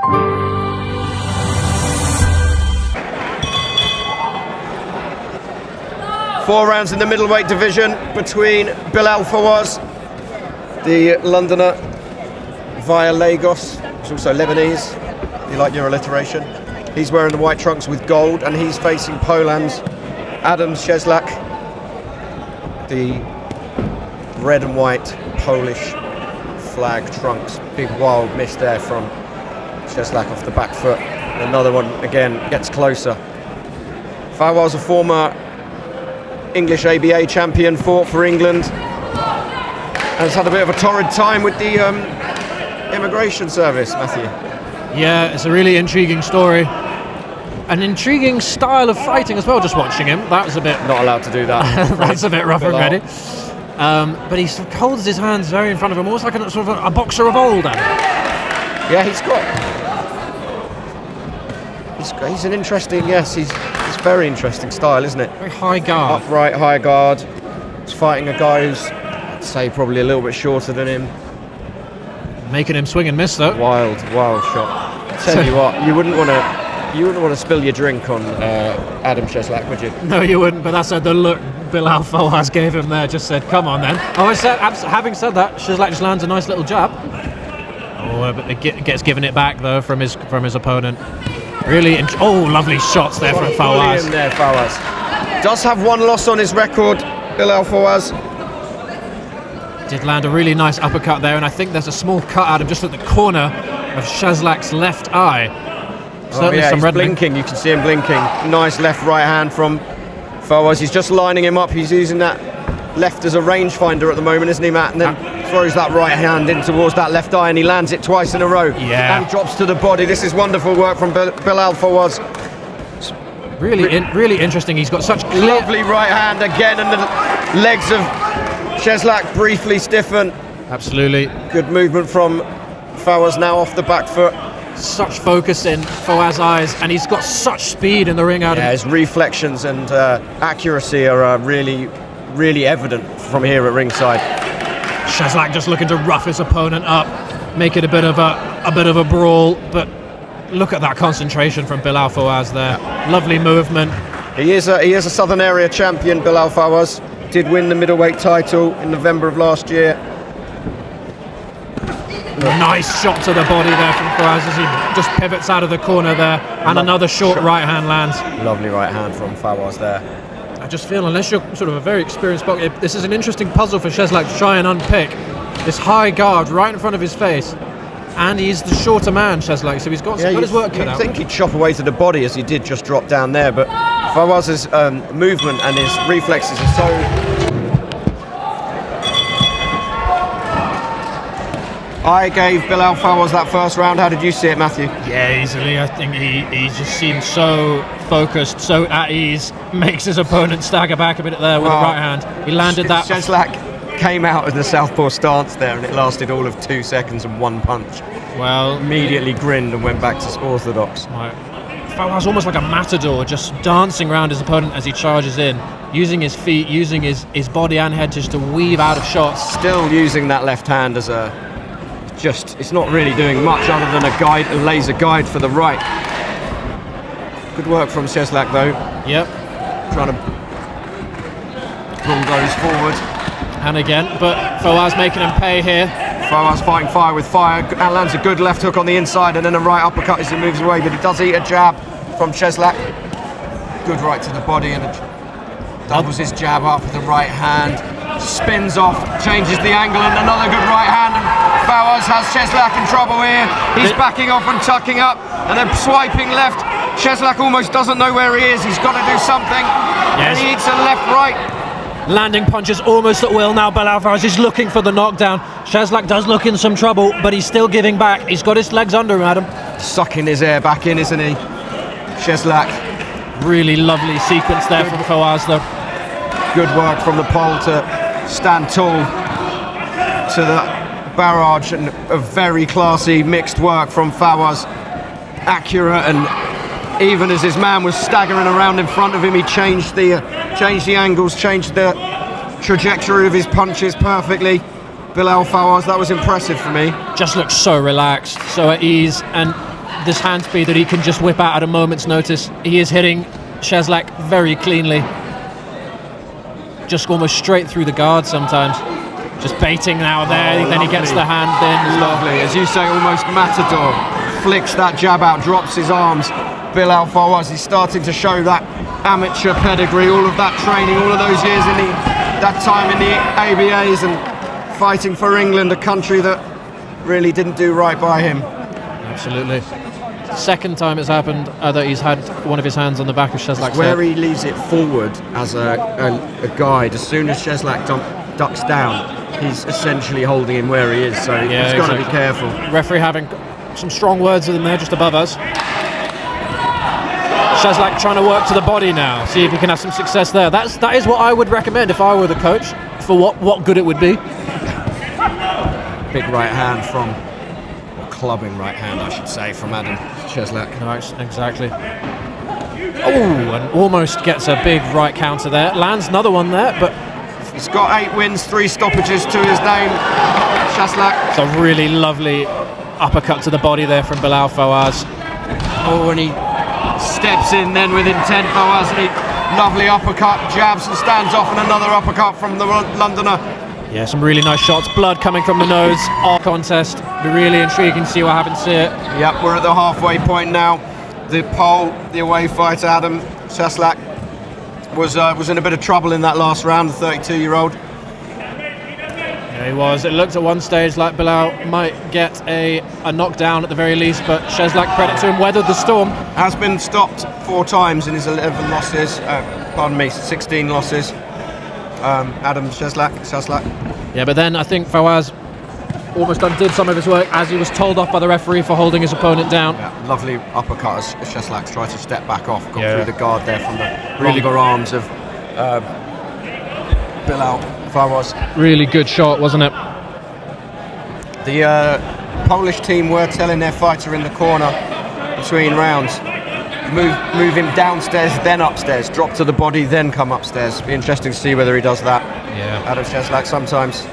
Four rounds in the middleweight division between Bilal Nawaz, the Londoner via Lagos, who's also Lebanese. You like your alliteration? He's wearing the white trunks with gold, and he's facing Poland's Adam Cieslak, the red and white Polish flag trunks. Big wild miss there from Cieslak off the back foot. Another one again gets closer. Fawaz, a former English ABA champion, fought for England, and has had a bit of a torrid time with the immigration service, Matthew. Yeah, it's a really intriguing story. An intriguing style of fighting as well, just watching him. That was a bit... Not allowed to do that. That's a bit rough and ready. But he sort of holds his hands very in front of him, almost like sort of a boxer of old. Yeah, he's an interesting, he's very interesting style, isn't it? Very high guard. Upright, high guard. He's fighting a guy who's, I'd say, probably a little bit shorter than him. Making him swing and miss, though. Wild shot. Tell you what, you wouldn't want to spill your drink on Adam Cieslak, would you? No, you wouldn't. But that's the look Bilal Nawaz gave him there. Just said, "Come on, then." Having said that, Cieslak just lands a nice little jab. But it gets given it back though from his opponent. Really, lovely shots there from Fawaz. There, Fawaz does have one loss on his record. Bilal Nawaz did land a really nice uppercut there, and I think there's a small cut out of just at the corner of Cieslak's left eye. Certainly some he's blinking. You can see him blinking. Nice left right hand from Fawaz. He's just lining him up. He's using that left as a rangefinder at the moment, isn't he, Matt? And then throws that right hand in towards that left eye, and he lands it twice in a row. Yeah. And drops to the body. This is wonderful work from Bilal Nawaz. Really interesting. He's got such clear... Lovely right hand again, and the legs of Cieslak briefly stiffen. Absolutely. Good movement from Fawaz now off the back foot. Such focus in Fawaz's eyes, and he's got such speed in the ring. His reflections and accuracy are really evident from here at ringside. Cieslak just looking to rough his opponent up, make it a bit of a brawl, but look at that concentration from Bilal Nawaz there. Lovely movement. He is a Southern Area champion, Bilal Nawaz. Did win the middleweight title in November of last year. Nice shot to the body there from Fawaz as he just pivots out of the corner there, and another short right hand lands. Lovely right hand from Fawaz there. I just feel, unless you're sort of a very experienced boxer, this is an interesting puzzle for Cieslak to try and unpick. This high guard right in front of his face, and he's the shorter man, Cieslak, so he's got his work cut out. You'd think he'd chop away to the body, as he did just drop down there, but Fawaz's movement and his reflexes are so... I gave Bilal Nawaz that first round. How did you see it, Matthew? Yeah, easily. I think he just seemed so focused, so at ease. Makes his opponent stagger back a bit there with the right hand. He landed that. Cieslak came out of the southpaw stance there, and it lasted all of 2 seconds and one punch. Well, immediately grinned and went back to orthodox. Right. Fawaz almost like a matador, just dancing around his opponent as he charges in, using his feet, using his body and head just to weave out of shots. Still using that left hand as it's not really doing much other than a laser guide for the right. Good work from Cieslak though. Yep. Trying to pull those forward. And again, but Fawaz making him pay here. Fawaz fighting fire with fire. Lands a good left hook on the inside and then a right uppercut as he moves away, but he does eat a jab from Cieslak. Good right to the body and doubles his jab up with the right hand. Spins off, changes the angle, and another good right hand, and Fawaz has Cieslak in trouble here. He's backing off and tucking up, and then swiping left. Cieslak almost doesn't know where he is. He's got to do something. Yes. And he eats a left-right. Landing punches almost at will now. Bilal Nawaz is looking for the knockdown. Cieslak does look in some trouble, but he's still giving back. He's got his legs under him, Adam. Sucking his air back in, isn't he? Cieslak. Really lovely sequence there from Fawaz, though. Good work from the pole to stand tall to the barrage, and a very classy mixed work from Fawaz. Accurate, and even as his man was staggering around in front of him, he changed the angles, changed the trajectory of his punches perfectly. Bilal Nawaz, that was impressive for me. Just looks so relaxed, so at ease, and this hand speed that he can just whip out at a moment's notice. He is hitting Cieslak very cleanly. Just almost straight through the guard sometimes. Just baiting now there, then he gets the hand in. Lovely, as you say, almost matador. Flicks that jab out, drops his arms. Bilal Fawaz, he's starting to show that amateur pedigree, all of that training, all of those years in that time in the ABAs and fighting for England, a country that really didn't do right by him. Absolutely. Second time it's happened that he's had one of his hands on the back of Cieslak's Where head. he leaves it forward as a guide, as soon as Cieslak ducks down, he's essentially holding him where he is, so he's got to be careful. Referee having some strong words with him there just above us. Cieslak trying to work to the body now, see if he can have some success there. That is what I would recommend if I were the coach, for what good it would be. Big right hand from, or clubbing right hand I should say, from Adam Cieslak. No, exactly. Oh, and almost gets a big right counter there. Lands another one there, but he's got 8 wins, 3 stoppages to his name. Cieslak. It's a really lovely uppercut to the body there from Bilal Fawaz. Oh, and he steps in then with intent. Fawaz, and he lovely uppercut, jabs and stands off, and another uppercut from the Londoner. Yeah, some really nice shots. Blood coming from the nose. Our contest. Be really intriguing to see what happens here. Yep, we're at the halfway point now. The Pole, the away fighter Adam Cieslak, was in a bit of trouble in that last round. The 32-year-old. Yeah, he was. It looked at one stage like Bilal might get a knockdown at the very least, but Cieslak, credit to him, weathered the storm. Has been stopped 4 times in his 11 losses. 16 losses. Adam Cieslak. Yeah, but then I think Fawaz almost undid some of his work as he was told off by the referee for holding his opponent down. Yeah, lovely uppercut as Cieslak's tried to step back off, got through the guard there from the really good arms of Bilal Fawaz. Really good shot, wasn't it? The Polish team were telling their fighter in the corner between rounds, move him downstairs, then upstairs, drop to the body, then come upstairs. Be interesting to see whether he does that. Yeah. Adam Cieslak sometimes,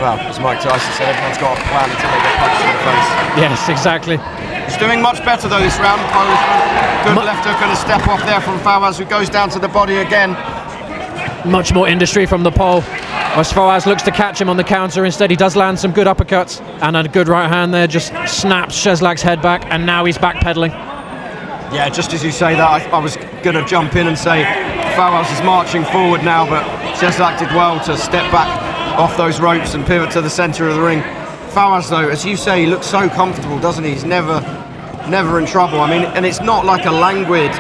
well, as Mike Tyson said, everyone's got a plan until they get punched in the face. Yes, exactly. He's doing much better though this round. Good left hook and a step off there from Fawaz, who goes down to the body again. Much more industry from the pole. As Fawaz looks to catch him on the counter, instead he does land some good uppercuts, and a good right hand there just snaps Cieslak's head back, and now he's backpedaling. Yeah, just as you say that, I was going to jump in and say Fawaz is marching forward now, but Cieslak did well to step back off those ropes and pivot to the centre of the ring. Fawaz, though, as you say, he looks so comfortable, doesn't he? He's never in trouble. I mean, and it's not like a languid,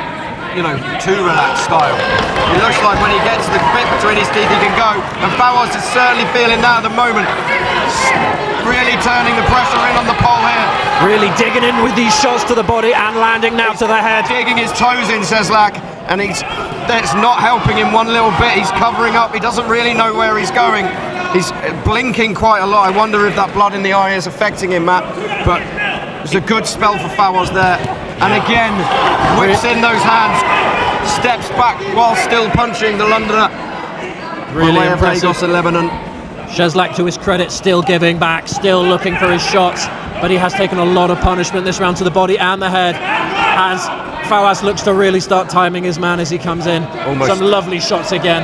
too relaxed style. It looks like when he gets the bit between his teeth, he can go. And Fawaz is certainly feeling that at the moment. Really turning the pressure in on the pole here. Really digging in with these shots to the body and landing now to the head. Digging his toes in, Cieslak, and that's not helping him one little bit. He's covering up. He doesn't really know where he's going. He's blinking quite a lot. I wonder if that blood in the eye is affecting him, Matt. But it's a good spell for Fawaz there. And again, whips in those hands, steps back while still punching the Londoner. Really impressive. Lagos and Lebanon. Cieslak, to his credit, still giving back, still looking for his shots, but he has taken a lot of punishment this round to the body and the head, as Fawaz looks to really start timing his man as he comes in. Some lovely shots again.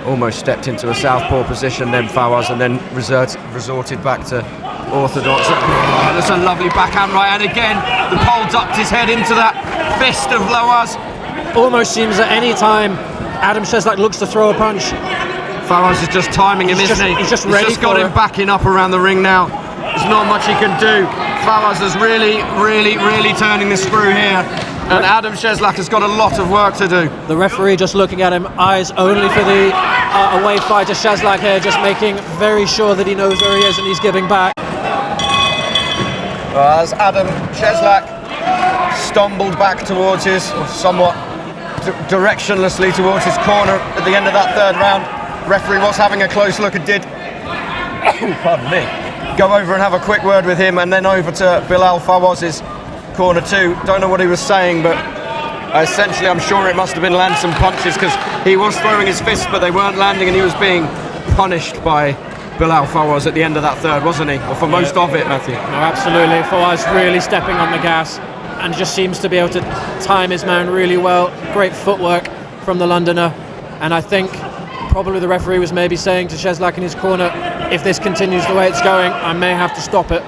Almost stepped into a southpaw position then Fawaz, and then resorted back to orthodox. Oh, that's a lovely backhand right, and again the pole ducked his head into that fist of Nawaz. Almost seems at any time Adam Cieslak looks to throw a punch, Fawaz is just timing him, isn't he? He's just got him backing up around the ring now. There's not much he can do. Fawaz is really turning the screw here, and Adam Cieslak has got a lot of work to do. The referee just looking at him, eyes only for the away fighter Cieslak here, just making very sure that he knows where he is and he's giving back. As Adam Cieslak stumbled back towards his, or somewhat directionlessly towards his corner at the end of that third round, referee was having a close look and did pardon me, go over and have a quick word with him, and then over to Bilal Fawaz's corner too. Don't know what he was saying, but essentially I'm sure it must have been land some punches, because he was throwing his fists but they weren't landing, and he was being punished by Bilal Fawaz at the end of that third, wasn't he? Or for most of it, Matthew. No, absolutely. Fawaz really stepping on the gas and just seems to be able to time his man really well. Great footwork from the Londoner. And I think probably the referee was maybe saying to Cieslak in his corner, if this continues the way it's going, I may have to stop it.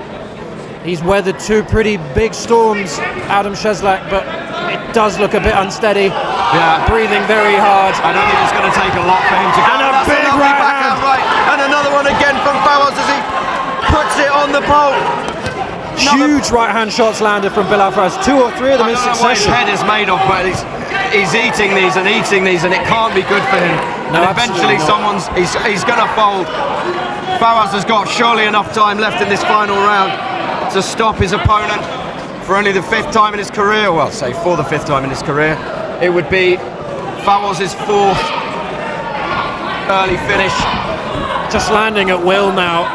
He's weathered two pretty big storms, Adam Cieslak, but it does look a bit unsteady. Yeah. Breathing very hard. I don't think it's going to take a lot for him to go. And a That's big lovely right backhand hand. right. And another one again from Fawaz as he puts it on the pole. Huge right-hand shots landed from Bilal Fawaz. 2 or 3 of them in I don't know what his succession. head is made of, but he's eating these, and it can't be good for him. No, and eventually absolutely not. he's going to fold. Fawaz has got surely enough time left in this final round to stop his opponent for only the 5th time in his career. Well, say for the 5th time in his career. It would be Fawaz's 4th early finish. Just landing at will now.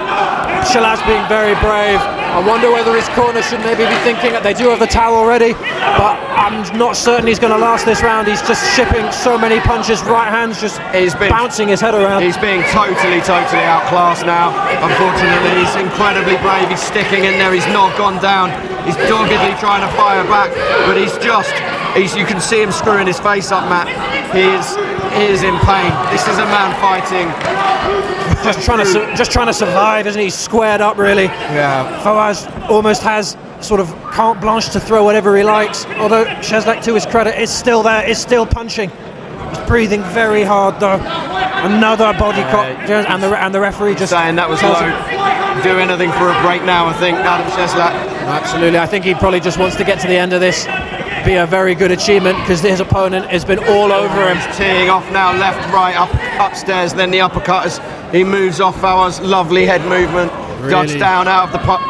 Cieslak being very brave. I wonder whether his corner should maybe be thinking that they do have the towel already, but I'm not certain he's going to last this round. He's just shipping so many punches, right hands just bouncing his head around. He's being totally outclassed now. Unfortunately, he's incredibly brave. He's sticking in there. He's not gone down. He's doggedly trying to fire back, but you can see him screwing his face up, Matt. He is in pain. This is a man fighting. Just trying to survive, isn't he? He's squared up, really. Yeah. Fawaz almost has sort of carte blanche to throw whatever he likes. Although Cieslak, to his credit, is still there, is still punching. He's breathing very hard, though. Another body cop, and the referee just saying that was low. Do anything for a break now, I think, Adam Cieslak. Absolutely. I think he probably just wants to get to the end of this. Be a very good achievement because his opponent has been all over him. He's teeing off now, left, right, upstairs, then the uppercut as he moves off Fawaz. Lovely head movement, ducks down out of the pot.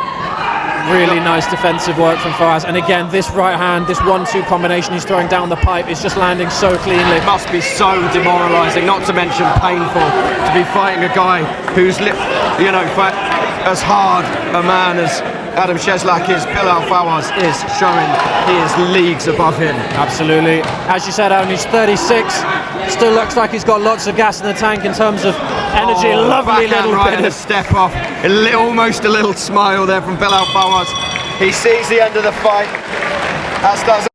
Really nice defensive work from Fawaz. And again, this right hand, this 1-2 combination he's throwing down the pipe is just landing so cleanly. It must be so demoralising, not to mention painful, to be fighting a guy who's, as hard a man as Adam Cieslak is. Bilal Fawaz is showing he is leagues above him. Absolutely. As you said, Adam, he's 36. Still looks like he's got lots of gas in the tank in terms of energy. Lovely little right bit and a of step off. Almost a little smile there from Bilal Fawaz. He sees the end of the fight, as does